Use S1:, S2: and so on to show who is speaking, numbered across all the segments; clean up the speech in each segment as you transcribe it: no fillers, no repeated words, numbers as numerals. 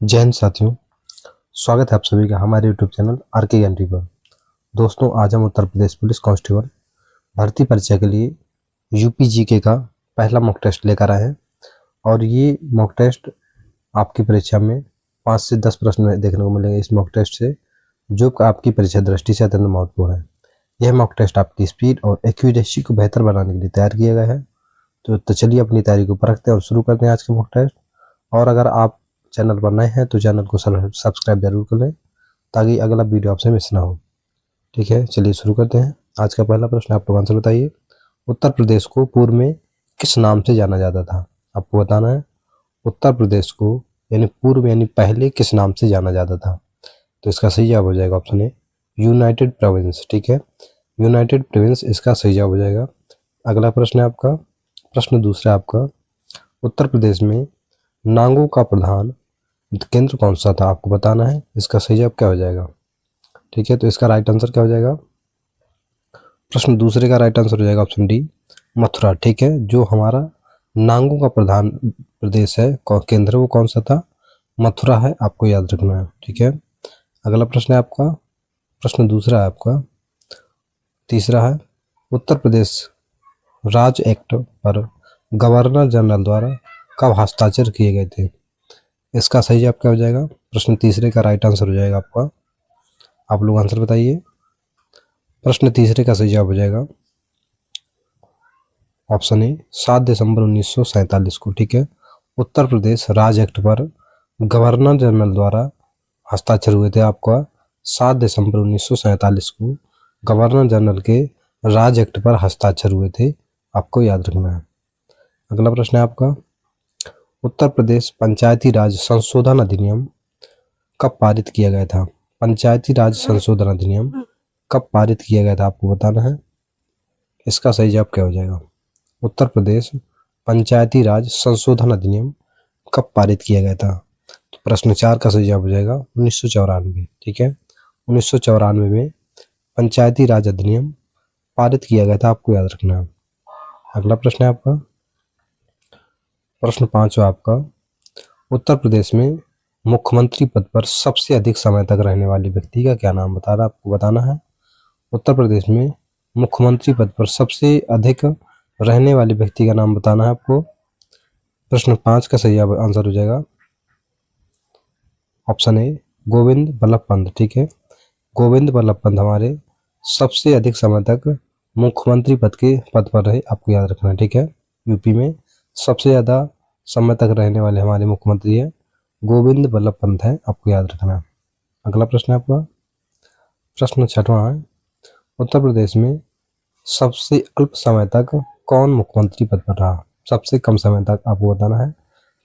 S1: जय हिंद साथियों। स्वागत है आप सभी का हमारे यूट्यूब चैनल आरके ज्ञानी पर। दोस्तों, आज हम उत्तर प्रदेश पुलिस कांस्टेबल भर्ती परीक्षा के लिए यूपी जीके का पहला मॉक टेस्ट लेकर आए हैं और ये मॉक टेस्ट आपकी परीक्षा में 5 से 10 प्रश्न देखने को मिलेंगे इस मॉक टेस्ट से, जो आपकी परीक्षा दृष्टि से अत्यंत महत्वपूर्ण है। यह मॉक टेस्ट आपकी स्पीड और एक्यूरेसी को बेहतर बनाने के लिए तैयार किया गया है। तो चलिए अपनी तैयारी को परखते हैं और शुरू करते हैं आज के मॉक टेस्ट। और अगर आप चैनल पर नए हैं तो चैनल को सब्सक्राइब जरूर कर लें ताकि अगला वीडियो आपसे मिस ना हो। ठीक है, चलिए शुरू करते हैं। आज का पहला प्रश्न, आप लोग आंसर बताइए। उत्तर प्रदेश को पूर्व में किस नाम से जाना जाता था? आपको बताना है उत्तर प्रदेश को यानी पूर्व यानी पहले किस नाम से जाना जाता था। तो इसका सही जवाब हो जाएगा ऑप्शन ए, यूनाइटेड प्रोविंस। ठीक है, यूनाइटेड प्रोविंस इसका सही जवाब हो जाएगा। अगला प्रश्न है आपका, प्रश्न दूसरा आपका, उत्तर प्रदेश में नांगों का प्रधान केंद्र कौन सा था? आपको बताना है। इसका सही जवाब क्या हो जाएगा? ठीक है, तो इसका राइट आंसर क्या हो जाएगा? प्रश्न दूसरे का राइट आंसर हो जाएगा ऑप्शन डी, मथुरा। ठीक है, जो हमारा नांगों का प्रधान प्रदेश है केंद्र वो कौन सा था? मथुरा है, आपको याद रखना है। ठीक है, अगला प्रश्न है आपका, प्रश्न दूसरा है आपका, तीसरा है, उत्तर प्रदेश राज्य एक्ट पर गवर्नर जनरल द्वारा कब हस्ताक्षर किए गए थे? इसका सही जवाब क्या हो जाएगा? प्रश्न तीसरे का राइट आंसर हो जाएगा आपका। आप लोग आंसर बताइए। प्रश्न तीसरे का सही जवाब हो जाएगा ऑप्शन ए, 7 दिसंबर 1947 को। ठीक है, उत्तर प्रदेश राज्य एक्ट पर गवर्नर जनरल द्वारा हस्ताक्षर हुए थे आपका 7 दिसंबर 1947 को। गवर्नर जनरल के राज्य एक्ट पर हस्ताक्षर हुए थे, आपको याद रखना है। अगला प्रश्न है आपका, उत्तर प्रदेश पंचायती राज संशोधन अधिनियम कब पारित किया गया था? पंचायती राज संशोधन अधिनियम कब पारित किया गया था? आपको बताना है। इसका सही जवाब क्या हो जाएगा? उत्तर प्रदेश पंचायती राज संशोधन अधिनियम कब पारित किया गया था? तो प्रश्न 4 का सही जवाब हो जाएगा 1994। ठीक है, 1994 में पंचायती राज अधिनियम पारित किया गया था, आपको याद रखना है। अगला प्रश्न है आपका, प्रश्न 5 आपका, उत्तर प्रदेश में मुख्यमंत्री पद पर सबसे अधिक समय तक रहने वाले व्यक्ति का क्या नाम बता रहा है? आपको बताना है। उत्तर प्रदेश में मुख्यमंत्री पद पर सबसे अधिक रहने वाले व्यक्ति का नाम बताना है आपको। प्रश्न 5 का सही आंसर हो जाएगा ऑप्शन ए, गोविंद बल्लभ पंत। ठीक है, गोविंद बल्लभ पंत हमारे सबसे अधिक समय तक मुख्यमंत्री पद पर रहे, आपको याद रखना है। ठीक है, यूपी में सबसे ज़्यादा समय तक रहने वाले हमारे मुख्यमंत्री हैं गोविंद बल्लभ पंत है, आपको याद रखना है। अगला प्रश्न है आपका, प्रश्न 6वां है, उत्तर प्रदेश में सबसे अल्प समय तक कौन मुख्यमंत्री पद पर रहा? सबसे कम समय तक आपको बताना है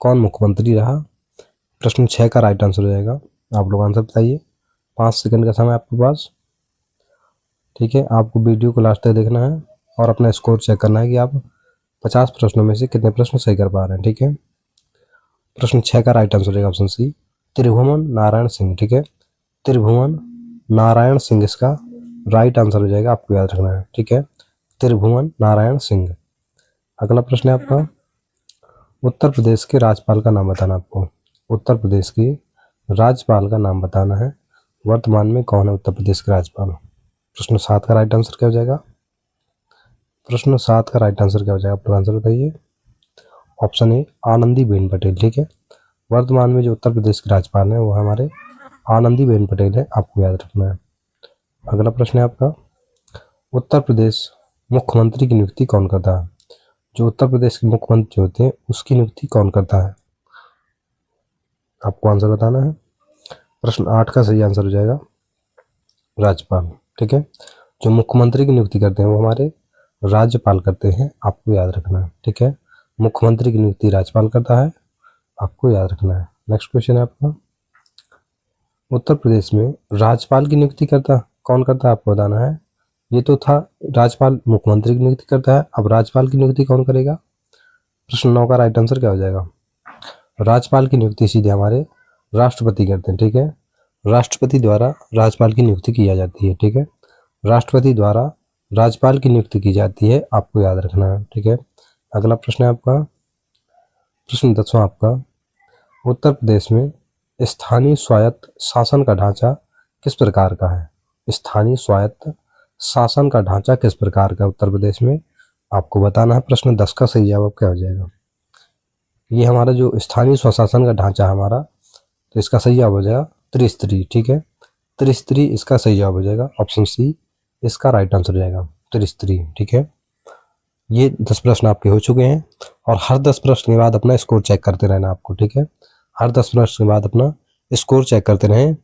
S1: कौन मुख्यमंत्री रहा। प्रश्न 6 का राइट आंसर हो जाएगा। आप लोग आंसर बताइए। 5 सेकंड का समय आपके पास। ठीक है, आपको वीडियो को लास्ट तक देखना है और अपना स्कोर चेक करना है कि आप 50 प्रश्नों में से कितने प्रश्न सही कर पा रहे हैं। ठीक है, प्रश्न 6 का राइट आंसर हो जाएगा ऑप्शन सी, त्रिभुवन नारायण सिंह। ठीक है, त्रिभुवन नारायण सिंह इसका राइट आंसर हो जाएगा, आपको याद रखना है। ठीक है, त्रिभुवन नारायण सिंह। अगला प्रश्न है आपका, उत्तर प्रदेश के राज्यपाल का नाम बताना। आपको उत्तर प्रदेश के राज्यपाल का नाम बताना है। वर्तमान में कौन है उत्तर प्रदेश के राज्यपाल? प्रश्न 7 का राइट आंसर क्या हो जाएगा? प्रश्न 7 का राइट आंसर क्या हो जाएगा? आप आंसर बताइए। Option A, Anandiben Patel. ठीक है, वर्तमान में जो उत्तर प्रदेश के राज्यपाल हैं वो हमारे आनंदीबेन पटेल है, आपको याद रखना है। अगला प्रश्न है आपका, उत्तर प्रदेश मुख्यमंत्री की नियुक्ति कौन करता है? जो उत्तर प्रदेश के मुख्यमंत्री होते हैं उसकी नियुक्ति कौन करता है? आपको आंसर बताना है। प्रश्न 8 का सही आंसर हो जाएगा राज्यपाल। ठीक है, जो मुख्यमंत्री की नियुक्ति करते हैं वो हमारे राज्यपाल करते हैं, आपको याद रखना है। ठीक है, मुख्यमंत्री की नियुक्ति राज्यपाल करता है, आपको याद रखना है। नेक्स्ट क्वेश्चन है आपका, उत्तर प्रदेश में राज्यपाल की नियुक्ति कौन करता है? आपको बताना है। ये तो था राज्यपाल मुख्यमंत्री की नियुक्ति करता है, अब राज्यपाल की नियुक्ति कौन करेगा? प्रश्न 9 का राइट आंसर क्या हो जाएगा? राज्यपाल की नियुक्ति सीधे हमारे राष्ट्रपति करते हैं। ठीक है, राष्ट्रपति द्वारा राज्यपाल की नियुक्ति की जाती है। ठीक है, राष्ट्रपति द्वारा राज्यपाल की नियुक्ति की जाती है, आपको याद रखना है। ठीक है, अगला प्रश्न है आपका, प्रश्न 10वां आपका, उत्तर प्रदेश में स्थानीय स्वायत्त शासन का ढांचा किस प्रकार का है? स्थानीय स्वायत्त शासन का ढांचा किस प्रकार का उत्तर प्रदेश में, आपको बताना है। प्रश्न 10 का सही जवाब क्या हो जाएगा? ये हमारा जो स्थानीय स्वशासन का ढांचा है हमारा, तो इसका सही जवाब हो जाएगा त्रिस्तरीय। ठीक है, त्रिस्तरीय इसका सही जवाब हो जाएगा। ऑप्शन सी इसका राइट आंसर हो जाएगा, त्रिस्तरीय। ठीक है, ये 10 प्रश्न आपके हो चुके हैं और हर 10 प्रश्न के बाद अपना स्कोर चेक करते रहना आपको। ठीक है, हर 10 प्रश्न के बाद अपना स्कोर चेक करते रहें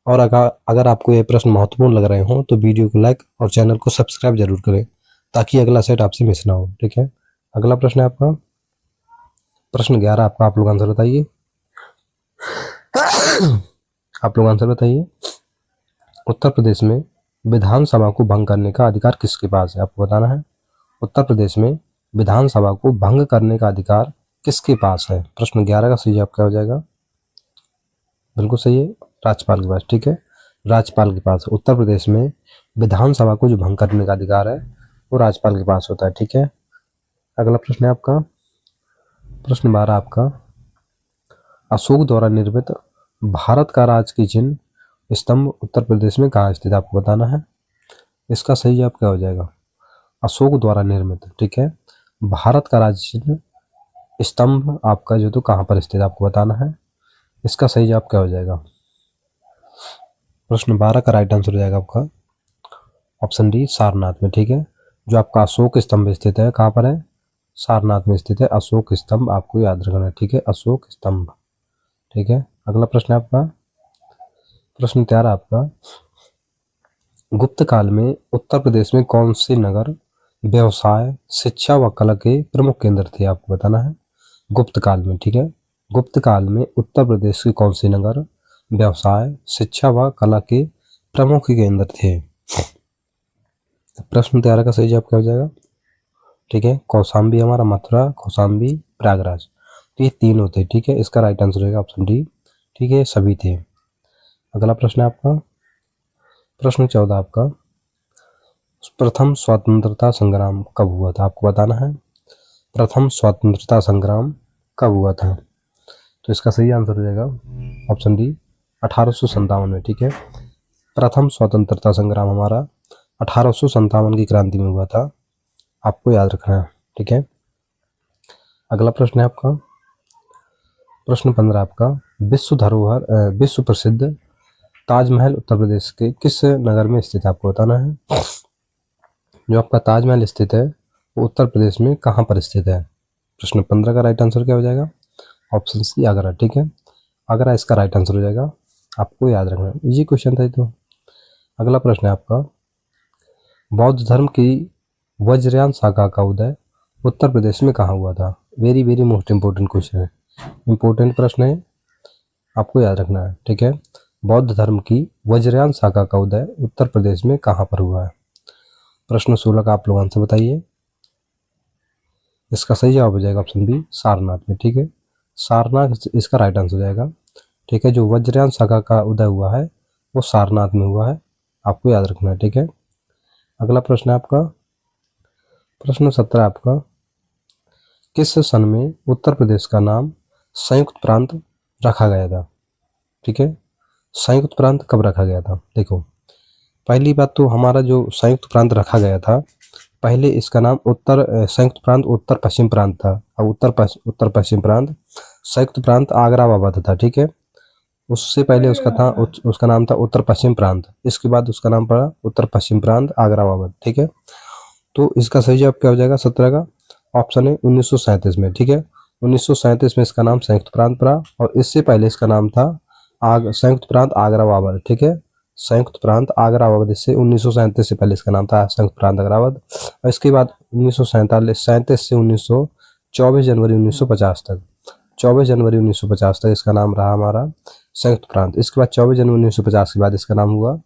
S1: और अगर आपको ये प्रश्न महत्वपूर्ण लग रहे हों तो वीडियो को लाइक और चैनल को सब्सक्राइब जरूर करें ताकि अगला सेट आपसे मिस ना हो। ठीक है, अगला प्रश्न है आपका प्रश्न 11 आपका। आप लोग आंसर बताइए। आप लोग आंसर बताइए। उत्तर प्रदेश में विधानसभा को भंग करने का अधिकार किसके पास है? आपको बताना है। उत्तर प्रदेश में विधानसभा को भंग करने का अधिकार किसके पास है? प्रश्न 11 का सही जवाब क्या हो जाएगा? बिल्कुल सही है, राज्यपाल के पास। ठीक है, राज्यपाल के पास। उत्तर प्रदेश में विधानसभा को जो भंग करने का अधिकार है वो राज्यपाल के पास होता है। ठीक है, अगला प्रश्न है आपका प्रश्न 12 आपका। अशोक द्वारा निर्मित भारत का राजकीय चिन्ह स्तंभ उत्तर प्रदेश में कहाँ स्थित है? आपको बताना है। इसका सही जवाब क्या हो जाएगा? अशोक द्वारा निर्मित, ठीक है, भारत का राज्य चिन्ह स्तंभ आपका जो तो कहाँ पर स्थित है? आपको बताना है। इसका सही जवाब क्या हो जाएगा? प्रश्न 12 का राइट आंसर हो जाएगा आपका ऑप्शन डी, सारनाथ में। ठीक है, जो आपका अशोक स्तंभ स्थित है कहाँ पर है? सारनाथ में स्थित है अशोक स्तंभ, आपको याद रखना है। ठीक है, अशोक स्तंभ। ठीक है, अगला प्रश्न है आपका प्रश्न 13 आपका। गुप्त काल में उत्तर प्रदेश में कौन से नगर व्यवसाय, शिक्षा व कला के प्रमुख केंद्र थे? आपको बताना है। गुप्त काल में, ठीक है, गुप्त काल में उत्तर प्रदेश के कौन से नगर व्यवसाय, शिक्षा व कला के प्रमुख केंद्र थे? प्रश्न 13 का सही जवाब क्या हो जाएगा? ठीक है, कौशाम्बी हमारा, मथुरा, कौशाम्बी, प्रयागराज, तो ये 3 होते हैं। ठीक है, इसका राइट आंसर रहेगा ऑप्शन डी। ठीक है, सभी थे। अगला प्रश्न है आपका प्रश्न 14 आपका। प्रथम स्वतंत्रता संग्राम कब हुआ था? आपको बताना है। प्रथम स्वतंत्रता संग्राम कब हुआ था? तो इसका सही आंसर हो जाएगा ऑप्शन डी, 1857 में। ठीक है, प्रथम स्वतंत्रता संग्राम हमारा 1857 की क्रांति में हुआ था, आपको याद रखना है। ठीक है, अगला प्रश्न है आपका प्रश्न 15 आपका। विश्व धरोहर विश्व प्रसिद्ध ताजमहल उत्तर प्रदेश के किस नगर में स्थित है? आपको बताना है। जो आपका ताजमहल स्थित है वो उत्तर प्रदेश में कहाँ पर स्थित है? प्रश्न 15 का राइट आंसर क्या हो जाएगा? Option C, Agra. ठीक है, आगरा इसका राइट आंसर हो जाएगा, आपको याद रखना है। इजी क्वेश्चन था तो। अगला प्रश्न है आपका। बौद्ध धर्म की वज्रयान शाखा का उदय उत्तर प्रदेश में कहाँ हुआ था? Very very most important question है, इंपोर्टेंट प्रश्न है, आपको याद रखना है। ठीक है, बौद्ध धर्म की वज्रयान शाखा का उदय उत्तर प्रदेश में कहाँ पर हुआ है? प्रश्न 16 का आप लोग आंसर बताइए। इसका सही जवाब हो जाएगा ऑप्शन बी, सारनाथ में। ठीक है, सारनाथ इसका राइट आंसर हो जाएगा। ठीक है, जो वज्रयान शाखा का उदय हुआ है वो सारनाथ में हुआ है, आपको याद रखना है। ठीक है, अगला प्रश्न है आपका प्रश्न 17 आपका। किस सन में उत्तर प्रदेश का नाम संयुक्त प्रांत रखा गया था? ठीक है, संयुक्त प्रांत कब रखा गया था? देखो, पहली बात तो हमारा जो संयुक्त प्रांत रखा गया था, पहले इसका नाम संयुक्त प्रांत उत्तर पश्चिम प्रांत था। अब उत्तर पश्चिम प्रांत संयुक्त प्रांत आग्राबाद था। ठीक है, उससे पहले उसका नाम था उत्तर पश्चिम प्रांत, इसके बाद उसका नाम पड़ा उत्तर पश्चिम प्रांत आग्राबाद। ठीक है, तो इसका सही जवाब क्या हो जाएगा 17 का? ऑप्शन है 1937 में। ठीक है, 1937 में इसका नाम संयुक्त प्रांत पड़ा और इससे पहले इसका नाम था संयुक्त प्रांत आग्राबाद। ठीक है, संयुक्त प्रांत आग्राबाद, इससे 1937 से पहले इसका नाम था संयुक्त प्रांत आग्राबाद। और इसके बाद 1937 से 24 जनवरी 1950 तक, 24 जनवरी 1950 तक इसका नाम रहा हमारा संयुक्त प्रांत। इसके बाद 24 जनवरी 1950 के बाद इसका नाम हुआ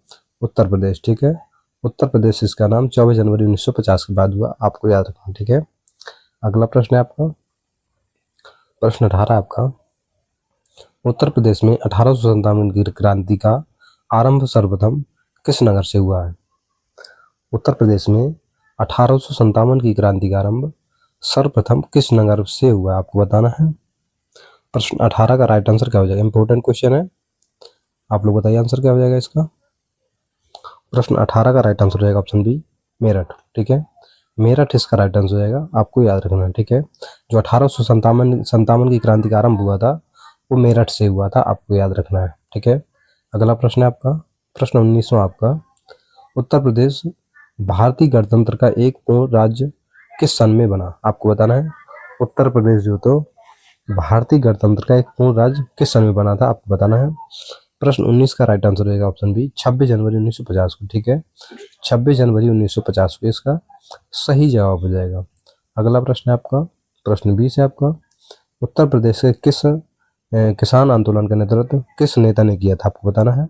S1: उत्तर प्रदेश। ठीक है, उत्तर प्रदेश इसका नाम 24 जनवरी 1950 के बाद हुआ, आपको याद रखना। ठीक है, अगला प्रश्न है आपका प्रश्न 18 आपका। उत्तर प्रदेश में 1857 की क्रांति का आरंभ सर्वप्रथम किस नगर से हुआ है? उत्तर प्रदेश में 1857 की क्रांति का आरंभ सर्वप्रथम किस नगर से हुआ, आपको बताना है। प्रश्न 18 का राइट आंसर क्या हो जाएगा? इंपॉर्टेंट क्वेश्चन है, आप लोग बताइए आंसर क्या हो जाएगा इसका। प्रश्न 18 का राइट आंसर हो जाएगा ऑप्शन बी, मेरठ। ठीक है, मेरठ इसका राइट आंसर हो जाएगा, आपको याद रखना है। ठीक है, जो 1857 की क्रांति का आरंभ हुआ था वो मेरठ से हुआ था, आपको याद रखना है। ठीक है, अगला प्रश्न है आपका, प्रश्न 19वां आपका, उत्तर प्रदेश भारतीय गणतंत्र का एक पूर्ण राज्य किस सन में बना? आपको बताना है। उत्तर प्रदेश जो तो भारतीय गणतंत्र का एक पूर्ण राज्य किस सन में बना था, आपको बताना है। प्रश्न 19 का राइट आंसर रहेगा ऑप्शन बी, 26 जनवरी 1950 को। ठीक है, 26 जनवरी 1950 को इसका सही जवाब हो जाएगा। अगला प्रश्न है आपका, प्रश्न 20 है आपका, उत्तर प्रदेश के किस किसान आंदोलन का नेतृत्व किस नेता ने किया था? आपको बताना है।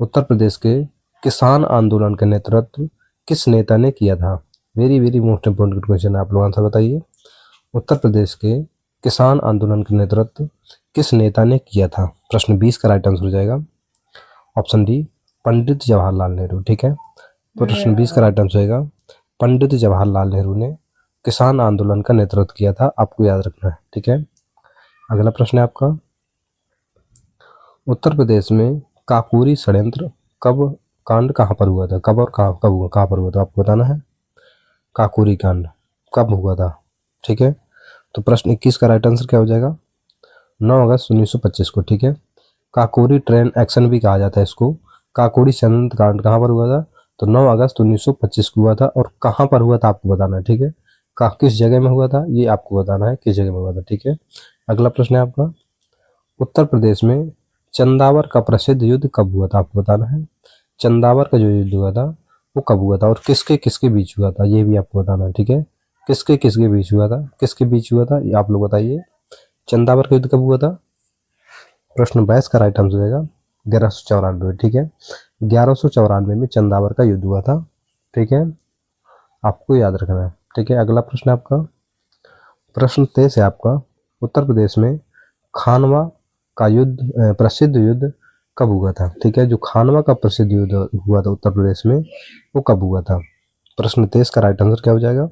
S1: उत्तर प्रदेश के किसान आंदोलन का नेतृत्व किस नेता ने किया था? Very very most important question है, आप लोग आंसर बताइए। उत्तर प्रदेश के किसान आंदोलन का नेतृत्व किस नेता ने किया था? प्रश्न 20 का राइट आंसर हो जाएगा ऑप्शन डी, पंडित जवाहरलाल नेहरू। ठीक है, प्रश्न 20 का राइट आंसर होगा पंडित जवाहरलाल नेहरू ने किसान आंदोलन का नेतृत्व किया था, आपको याद रखना है। ठीक है, अगला प्रश्न है आपका, उत्तर प्रदेश में काकोरी षड्यंत्र कब कांड कहाँ पर हुआ था? कब और कहाँ पर हुआ था, आपको बताना है। काकोरी कांड कब हुआ था? ठीक है, तो प्रश्न 21 का राइट आंसर क्या हो जाएगा? 9 अगस्त 1925 को। ठीक है, काकोरी ट्रेन एक्शन भी कहा जाता है इसको। काकोरी षड्यंत्र कांड कहाँ पर हुआ था? तो 9 अगस्त 1925 को हुआ था, और कहाँ पर हुआ था आपको बताना है। ठीक है, किस जगह में हुआ था ये आपको बताना है, किस जगह में हुआ था। ठीक है, अगला प्रश्न है आपका, उत्तर प्रदेश में चंदावर का प्रसिद्ध युद्ध कब हुआ था? आपको बताना है। चंदावर का जो युद्ध हुआ था वो कब हुआ था और किसके किसके बीच हुआ था, ये भी आपको बताना है। ठीक है, किसके किसके बीच हुआ था, किसके बीच हुआ था ये आप लोग बताइए। चंदावर का युद्ध कब हुआ था? प्रश्न 22 का राइट आंसर रहेगा 1194। ठीक है, 1194 में चंदावर का युद्ध हुआ था। ठीक है, आपको याद रखना है। ठीक है, अगला प्रश्न है आपका, प्रश्न 23 है आपका, उत्तर प्रदेश में खानवा का युद्ध प्रसिद्ध युद्ध कब हुआ था? ठीक है, जो खानवा का प्रसिद्ध युद्ध हुआ था उत्तर प्रदेश में वो कब हुआ था? प्रश्न 23 का राइट आंसर क्या हो जाएगा?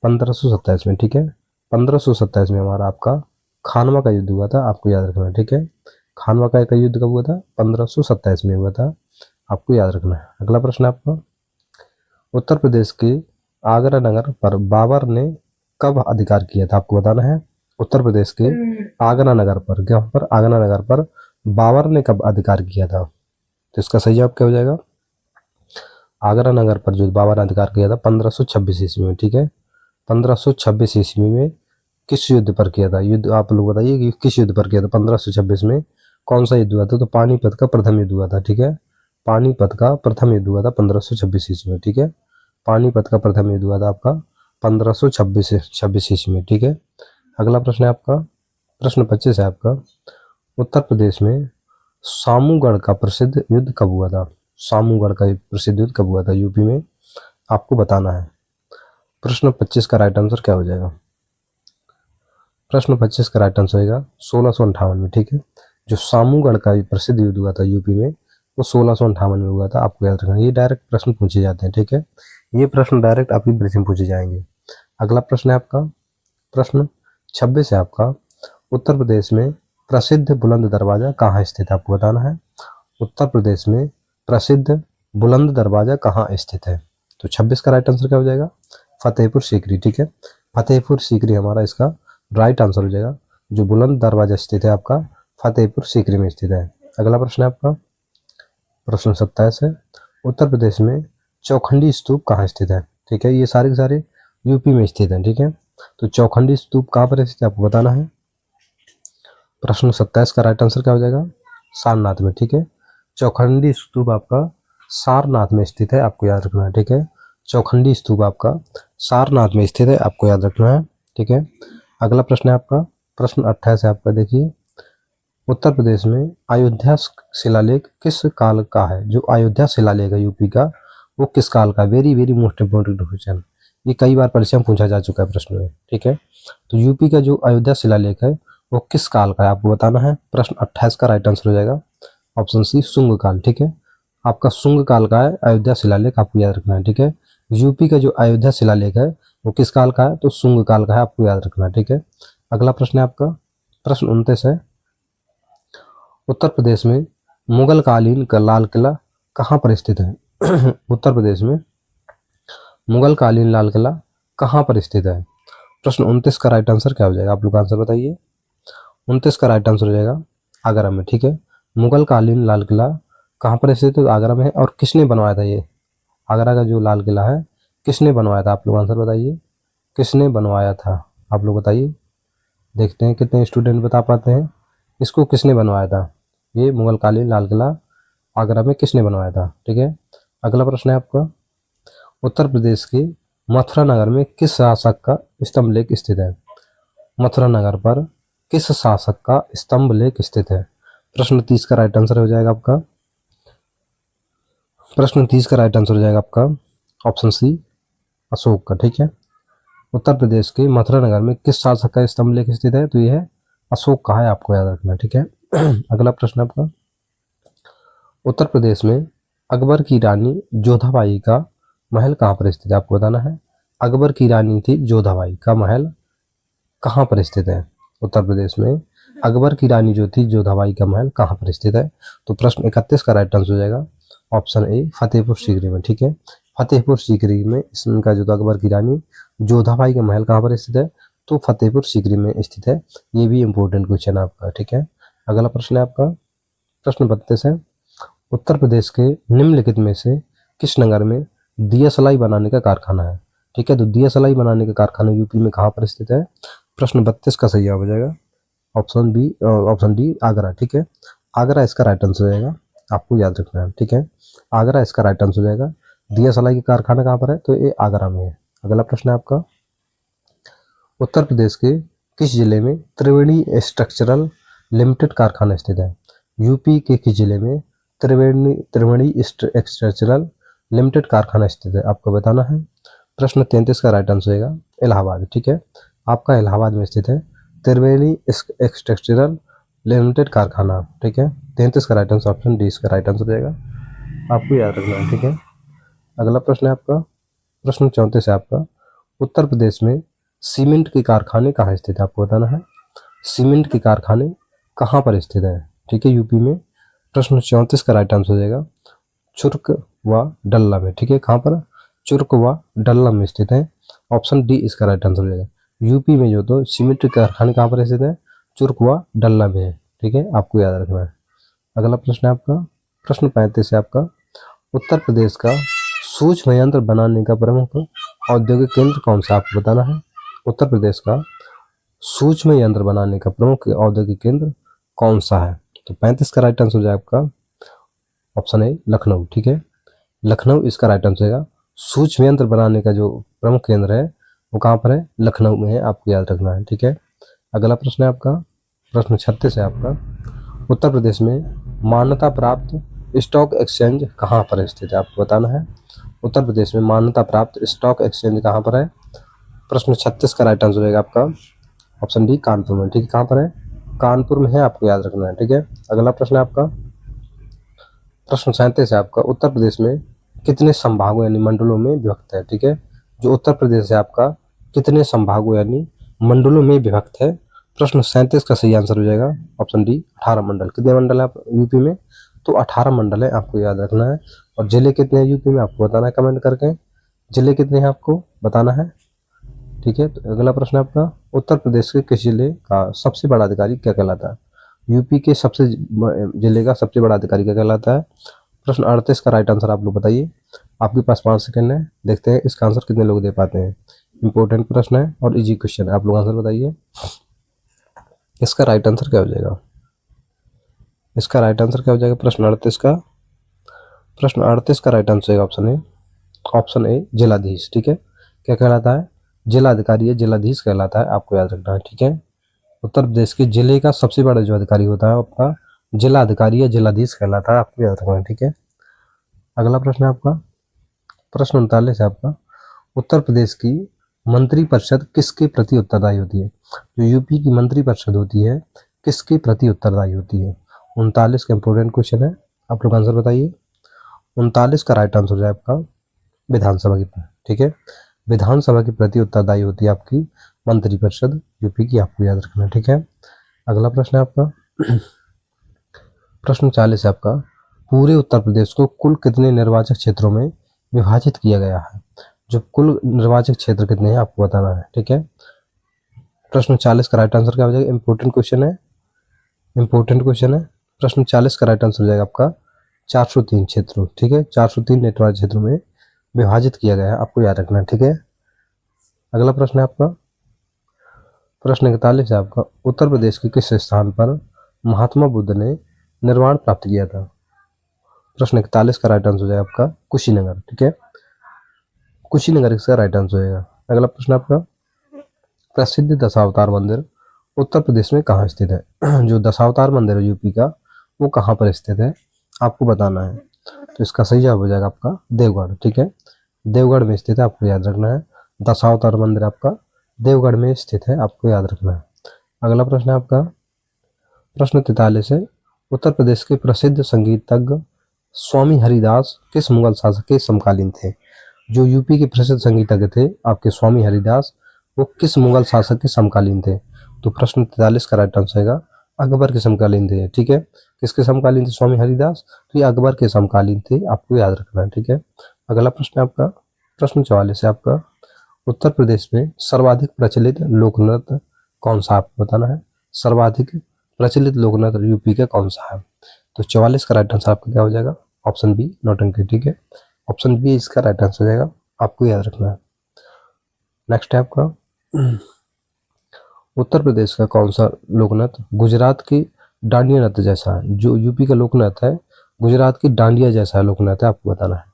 S1: 1527 में। ठीक है, 1527 में हमारा आपका खानवा का युद्ध हुआ था, आपको याद रखना है। ठीक है, खानवा का युद्ध कब हुआ था? 1527 में हुआ था, आपको याद रखना है। अगला प्रश्न आपका, उत्तर प्रदेश के आगरा नगर पर बाबर ने कब अधिकार किया था? आपको बताना है। उत्तर प्रदेश के आगरा नगर पर, क्या पर? आगरा नगर पर बाबर ने कब अधिकार किया था? तो इसका सही जवाब क्या हो जाएगा? आगरा नगर पर जो बाबर ने अधिकार किया था 1526 ईस्वी में। ठीक है, 1526 ईस्वी में किस युद्ध पर किया था? युद्ध आप लोग बताइए कि किस युद्ध पर किया था 1526 में, कौन सा युद्ध हुआ था? तो पानीपत का प्रथम युद्ध हुआ था। ठीक है, पानीपत का प्रथम युद्ध हुआ था 1526 ईस्वी में। ठीक है, पानीपत का प्रथम युद्ध हुआ था आपका 1526 ईस्वी में। ठीक है, अगला प्रश्न है आपका, प्रश्न 25 है आपका, उत्तर प्रदेश में सामूगढ़ का प्रसिद्ध युद्ध कब हुआ था? सामूगढ़ का प्रसिद्ध युद्ध कब हुआ था यूपी में, आपको बताना है। प्रश्न 25 का राइट आंसर क्या हो जाएगा? प्रश्न 25 का राइट आंसर होगा 1658 में। ठीक है, जो सामूगढ़ का प्रसिद्ध युद्ध हुआ था यूपी में वो 1658 में हुआ था, आपको याद रखना। ये डायरेक्ट प्रश्न पूछे जाते हैं। ठीक है, ये प्रश्न डायरेक्ट आपकी परीक्षा में पूछे जाएंगे। अगला प्रश्न है आपका, प्रश्न 26 है आपका, उत्तर प्रदेश में प्रसिद्ध बुलंद दरवाजा कहाँ स्थित है? आपको बताना है। उत्तर प्रदेश में प्रसिद्ध बुलंद दरवाजा कहाँ स्थित है? तो 26 का राइट आंसर क्या हो जाएगा? फतेहपुर सीकरी। ठीक है, फतेहपुर सीकरी हमारा इसका राइट आंसर हो जाएगा। जो बुलंद दरवाजा स्थित है आपका फतेहपुर सीकरी में स्थित है। अगला प्रश्न है आपका, प्रश्न 27 है, उत्तर प्रदेश में चौखंडी स्तूप कहाँ स्थित है? ठीक है, ये सारे के सारे यूपी में स्थित है। ठीक है, तो चौखंडी स्तूप कहाँ पर स्थित है आपको बताना है। प्रश्न 27 का राइट आंसर क्या हो जाएगा? सारनाथ में। ठीक है, चौखंडी स्तूप आपका सारनाथ में स्थित है, आपको याद रखना है। ठीक है, चौखंडी स्तूप आपका सारनाथ में स्थित है, आपको याद रखना है। ठीक है, अगला प्रश्न है आपका, प्रश्न 28 है आपका, देखिए, उत्तर प्रदेश में अयोध्या शिलालेख किस काल का है? जो अयोध्या शिलालेख है यूपी का वो किस काल का? Very very most important question, ये कई बार परीक्षा में पूछा जा चुका है प्रश्न में। ठीक है, तो यूपी का जो अयोध्या शिलालेख है वो किस काल का है, आपको बताना है। प्रश्न 28 का राइट आंसर हो जाएगा ऑप्शन सी, शुंग काल। ठीक है, आपका शुंग काल का है अयोध्या शिलालेख, आपको याद रखना है। ठीक है, यूपी का जो अयोध्या शिलालेख है वो किस काल का है? तो शुंग काल का है, आपको याद रखना है। ठीक है, अगला प्रश्न है आपका, प्रश्न 29 है, उत्तर प्रदेश में मुगल कालीन का लाल किला कहाँ पर स्थित है? उत्तर प्रदेश में मुगल कालीन लाल किला कहाँ पर स्थित है? प्रश्न 29 का राइट आंसर क्या हो जाएगा? आप लोग आंसर बताइए। 29 का राइट आंसर हो जाएगा आगरा में। ठीक है, मुगल कालीन लाल किला कहाँ पर स्थित है? आगरा में है। और किसने बनवाया था ये आगरा का जो लाल किला है, किसने बनवाया था? आप लोग आंसर बताइए, किसने बनवाया था? आप लोग बताइए, देखते हैं कितने स्टूडेंट बता पाते हैं। इसको किसने बनवाया था? ये मुगल कालीन लाल किला आगरा में किसने बनवाया था? ठीक है, अगला प्रश्न है आपका, उत्तर प्रदेश के मथुरा नगर में किस शासक का स्तंभ लेख स्थित है? मथुरा नगर पर किस शासक का स्तंभ लेख स्थित है? प्रश्न 30 का राइट आंसर हो जाएगा आपका, प्रश्न 30 का राइट आंसर हो जाएगा आपका ऑप्शन सी, अशोक का। ठीक है, उत्तर प्रदेश के मथुरा नगर में किस शासक का स्तंभ लेख स्थित है? तो यह है अशोक का है, आपको याद रखना। ठीक है, अगला प्रश्न आपका, उत्तर प्रदेश में अकबर की रानी जोधाबाई का महल कहाँ पर स्थित है? आपको बताना है। अकबर की रानी थी जोधाबाई का महल कहाँ पर स्थित है? उत्तर प्रदेश में अकबर की रानी जो थी जोधाबाई का महल कहाँ पर स्थित है? तो प्रश्न 31 का राइट आंसर हो जाएगा ऑप्शन ए, फतेहपुर सीकरी में। ठीक है, फतेहपुर सीकरी में इसका जो अकबर की रानी जोधाबाई का महल कहाँ पर स्थित है? तो फतेहपुर सीकरी में स्थित है। ये भी इंपॉर्टेंट क्वेश्चन है आपका। ठीक है, अगला प्रश्न है आपका, प्रश्न 32 है, उत्तर प्रदेश के निम्नलिखित में से किस नगर में दिया सलाई बनाने का कारखाना है? ठीक है, तो दिया सलाई बनाने का कारखाना यूपी में कहाँ पर स्थित है? प्रश्न 32 का सही जवाब हो जाएगा option B, option D, Agra. ठीक है, आगरा इसका राइट आंसर हो जाएगा, आपको याद रखना है। ठीक है, आगरा इसका राइट आंसर हो जाएगा। दिया सलाई का कारखाना कहाँ पर है? तो ये आगरा में है। अगला प्रश्न है आपका, उत्तर प्रदेश के किस जिले में त्रिवेणी स्ट्रक्चरल लिमिटेड कारखाना स्थित है? यूपी के किस जिले में त्रिवेणी स्ट्रक्चरल लिमिटेड कारखाना स्थित है? आपको बताना है। प्रश्न 33 का राइट आंसर होगा इलाहाबाद। ठीक है, आपका इलाहाबाद में स्थित है त्रिवेणी स्ट्रक्चरल लिमिटेड कारखाना। ठीक है, 33 का राइट आंसर ऑप्शन डी इसका राइट आंसर हो जाएगा, आपको याद रखना है। ठीक है, अगला प्रश्न है आपका, प्रश्न 34 है आपका, उत्तर प्रदेश में सीमेंट के कारखाने कहाँ स्थित है? आपको बताना है, सीमेंट के कारखाने कहाँ पर स्थित है? ठीक है, यूपी में। प्रश्न 34 का राइट आंसर हो जाएगा चुर्क व डल्ला में। ठीक है, कहाँ पर? चुर्क व डल्ला में स्थित है, ऑप्शन डी इसका राइट आंसर हो जाएगा। यूपी में जो तो सीमेंट के कारखाने कहाँ पर स्थित है? चुर्क व डल्ला में है। ठीक है, आपको याद रखना है। अगला प्रश्न है आपका, प्रश्न 35 है आपका, उत्तर प्रदेश का सूक्ष्म यंत्र बनाने का प्रमुख औद्योगिक केंद्र कौन सा? आपको बताना है। उत्तर प्रदेश का सूक्ष्म यंत्र बनाने का प्रमुख औद्योगिक केंद्र कौन सा है? तो 35 का राइट आंसर हो जाएगा आपका ऑप्शन ए, लखनऊ। ठीक है, लखनऊ इसका राइट आंसर होगा। सूक्ष्म यंत्र बनाने का जो प्रमुख केंद्र है वो कहाँ पर है? लखनऊ में है, आपको याद रखना है। ठीक है, अगला प्रश्न है आपका, प्रश्न 36 है आपका, उत्तर प्रदेश में मान्यता प्राप्त स्टॉक एक्सचेंज कहाँ पर स्थित है? आपको बताना है। उत्तर प्रदेश में मान्यता प्राप्त स्टॉक एक्सचेंज कहाँ पर है? प्रश्न 36 का राइट आंसर होगा आपका ऑप्शन डी, कानपुर में। ठीक है, कहाँ पर है? कानपुर में है, आपको याद रखना है। ठीक है, अगला प्रश्न है आपका, प्रश्न 37 है आपका, उत्तर प्रदेश में कितने संभागों यानी मंडलों में विभक्त है? ठीक है, जो उत्तर प्रदेश है आपका कितने संभागों यानी मंडलों में विभक्त है? प्रश्न 37 का सही आंसर हो जाएगा ऑप्शन डी, 18 मंडल। कितने मंडल है आप यूपी में? तो 18 मंडल है, आपको याद रखना है। और जिले कितने हैं यूपी में? आपको बताना है कमेंट करके, जिले कितने हैं आपको बताना है। ठीक है, तो अगला प्रश्न है आपका, उत्तर प्रदेश के किस जिले का सबसे बड़ा अधिकारी क्या कहलाता है? यूपी के सबसे जिले का सबसे बड़ा अधिकारी क्या कहलाता है? प्रश्न 38 का राइट आंसर आप लोग बताइए, आपके पास 5 सेकंड है, देखते हैं इसका आंसर कितने लोग दे पाते हैं। इंपॉर्टेंट प्रश्न है और इजी क्वेश्चन है, आप लोग आंसर बताइए, इसका राइट आंसर क्या हो जाएगा? इसका राइट आंसर क्या हो जाएगा प्रश्न 38 का? प्रश्न 38 का राइट आंसर है ऑप्शन ए, जिलाधीश। ठीक है, क्या कहलाता है? जिलाधिकारी है, जिलाधीश कहलाता है, आपको याद रखना है। ठीक है, उत्तर प्रदेश के जिले का सबसे बड़ा जो अधिकारी होता है आपका जिला अधिकारी या जिलाधीश कहलाता है, आपको याद रखना है। ठीक है, अगला प्रश्न है आपका, प्रश्न 39 है आपका, उत्तर प्रदेश की मंत्री परिषद किसके प्रति उत्तरदायी होती है? जो यूपी की मंत्री परिषद होती है किसके प्रति उत्तरदायी होती है? 39 का इंपॉर्टेंट क्वेश्चन है, आप लोग आंसर बताइए। 39 का राइट आंसर है आपका विधानसभा की। ठीक है, विधानसभा के प्रति उत्तरदायी होती है आपकी मंत्री परिषद यूपी की, आपको याद रखना है। ठीक है, अगला प्रश्न है आपका प्रश्न 40 है आपका, पूरे उत्तर प्रदेश को कुल कितने निर्वाचक क्षेत्रों में विभाजित किया गया है? जो कुल निर्वाचक क्षेत्र कितने हैं आपको बताना है, ठीक है। प्रश्न 40 का राइट आंसर क्या हो जाएगा? इंपॉर्टेंट क्वेश्चन है, इंपॉर्टेंट क्वेश्चन है। प्रश्न 40 का राइट आंसर हो जाएगा आपका 403 क्षेत्रों, ठीक है। 403 निर्वाचक क्षेत्रों में विभाजित किया गया है, आपको याद रखना है, ठीक है। अगला प्रश्न है आपका प्रश्न 41 है आपका, उत्तर प्रदेश के किस स्थान पर महात्मा बुद्ध ने निर्वाण प्राप्त किया था? प्रश्न 41 का राइट आंसर हो जाएगा आपका कुशीनगर, ठीक है। कुशीनगर इसका राइट आंसर हो जाएगा। अगला प्रश्न आपका, प्रसिद्ध दशावतार मंदिर उत्तर प्रदेश में कहाँ स्थित है? जो दशावतार मंदिर है यूपी का, वो कहाँ पर स्थित है आपको बताना है। तो इसका सही जवाब हो जाएगा आपका देवगढ़, ठीक है। देवगढ़ में स्थित है, आपको याद रखना है। दशावतार मंदिर आपका देवगढ़ में स्थित है, आपको याद रखना है। अगला प्रश्न है आपका प्रश्न 43 है, उत्तर प्रदेश के प्रसिद्ध संगीतज्ञ स्वामी हरिदास किस मुगल शासक के समकालीन थे? जो यूपी के प्रसिद्ध संगीतज्ञ थे आपके स्वामी हरिदास, वो किस मुगल शासक के समकालीन थे? तो प्रश्न 43 का राइट आंसर आएगा अकबर के समकालीन थे, ठीक है। किसके समकालीन थे स्वामी हरिदास? तो ये अकबर के समकालीन थे, आपको याद रखना है, ठीक है। अगला प्रश्न है आपका प्रश्न 44 है आपका, उत्तर प्रदेश में सर्वाधिक प्रचलित लोक नृत्य कौन सा आपको बताना है? सर्वाधिक प्रचलित लोक नृत्य यूपी का कौन सा है? तो 44 का राइट आंसर आपका क्या हो जाएगा? ऑप्शन बी नौटंकी, ठीक है। ऑप्शन बी इसका राइट आंसर हो जाएगा, आपको याद रखना है। नेक्स्ट है आपका उत्तर प्रदेश का कौन सा लोक नृत्य गुजरात की डांडिया नृत्य जैसा है? जो यूपी का लोक नृत्य है गुजरात की डांडिया जैसा लोक नृत्य है, आपको बताना है।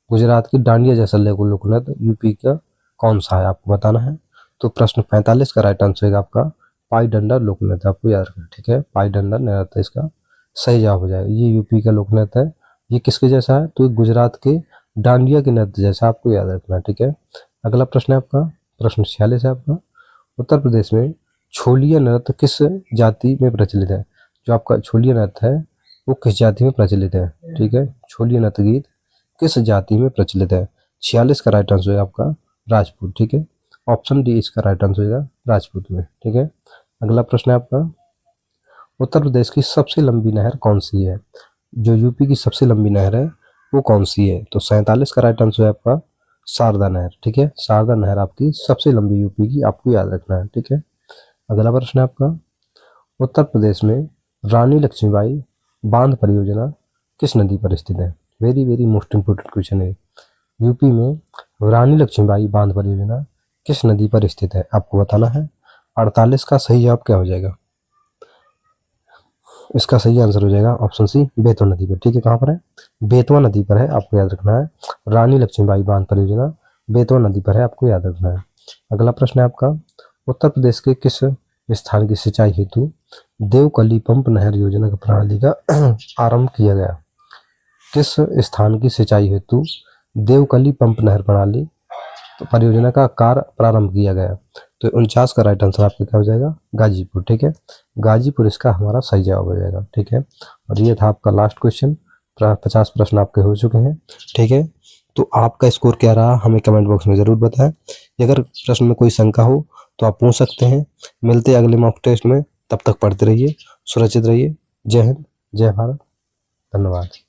S1: गुजरात की डांडिया जैसा लोक नृत्य यूपी का कौन सा है आपको बताना है। तो प्रश्न 45 का राइट आंसर है आपका पाई डंडा लोक नृत्य, आपको याद रखना, ठीक है। पाई डंडा नृत्य इसका सही जवाब हो जाएगा। ये यूपी का लोक नृत्य है। ये किसके जैसा है? तो गुजरात के डांडिया के नृत्य जैसा, आपको याद रखना, ठीक है। अगला प्रश्न है आपका प्रश्न 46 है आपका, उत्तर प्रदेश में छोलिया नृत्य किस जाति में प्रचलित है? जो आपका छोलिया नृत्य है वो किस जाति में प्रचलित है, ठीक है। छोलिया नृत्य गीत किस जाति में प्रचलित है? 46 का राइट आंसर है आपका राजपूत, ठीक है। ऑप्शन डी इसका राइट आंसर होगा राजपूत में, ठीक है। अगला प्रश्न है आपका उत्तर प्रदेश की सबसे लंबी नहर कौन सी है? जो यूपी की सबसे लंबी नहर है वो कौन सी है? तो 47 का राइट आंसर है आपका शारदा नहर, ठीक है। शारदा नहर आपकी सबसे लंबी यूपी की, आपको याद रखना है, ठीक है। अगला प्रश्न है आपका उत्तर प्रदेश में रानी लक्ष्मीबाई बांध परियोजना किस नदी पर स्थित है? Very very most important question है। यूपी में रानी लक्ष्मीबाई बांध परियोजना किस नदी पर स्थित है, आपको बताना है। 48 का सही जवाब क्या हो जाएगा? इसका सही आंसर हो जाएगा ऑप्शन सी बेतवा नदी पर, ठीक है। कहाँ पर है? बेतवा नदी पर है, आपको याद रखना है। रानी लक्ष्मीबाई बांध परियोजना बेतवा नदी पर है, आपको याद रखना है। अगला प्रश्न है आपका उत्तर प्रदेश के किस स्थान की सिंचाई हेतु देवकली पंप नहर योजना की प्रणाली का आरंभ किया गया? किस स्थान की सिंचाई हेतु देवकली पंप नहर प्रणाली परियोजना का कार्य प्रारंभ किया गया? तो 49 का राइट आंसर आपका क्या हो जाएगा? गाजीपुर, ठीक है। गाजीपुर इसका हमारा सही जवाब हो जाएगा, ठीक है। और ये था आपका लास्ट क्वेश्चन। 50 प्रश्न आपके हो चुके हैं, ठीक है। तो आपका स्कोर क्या रहा हमें कमेंट बॉक्स में ज़रूर बताएं। अगर प्रश्न में कोई शंका हो तो आप पूछ सकते हैं। मिलते हैं अगले मॉक टेस्ट में, तब तक पढ़ते रहिए, सुरक्षित रहिए। जय हिंद, जय भारत, धन्यवाद।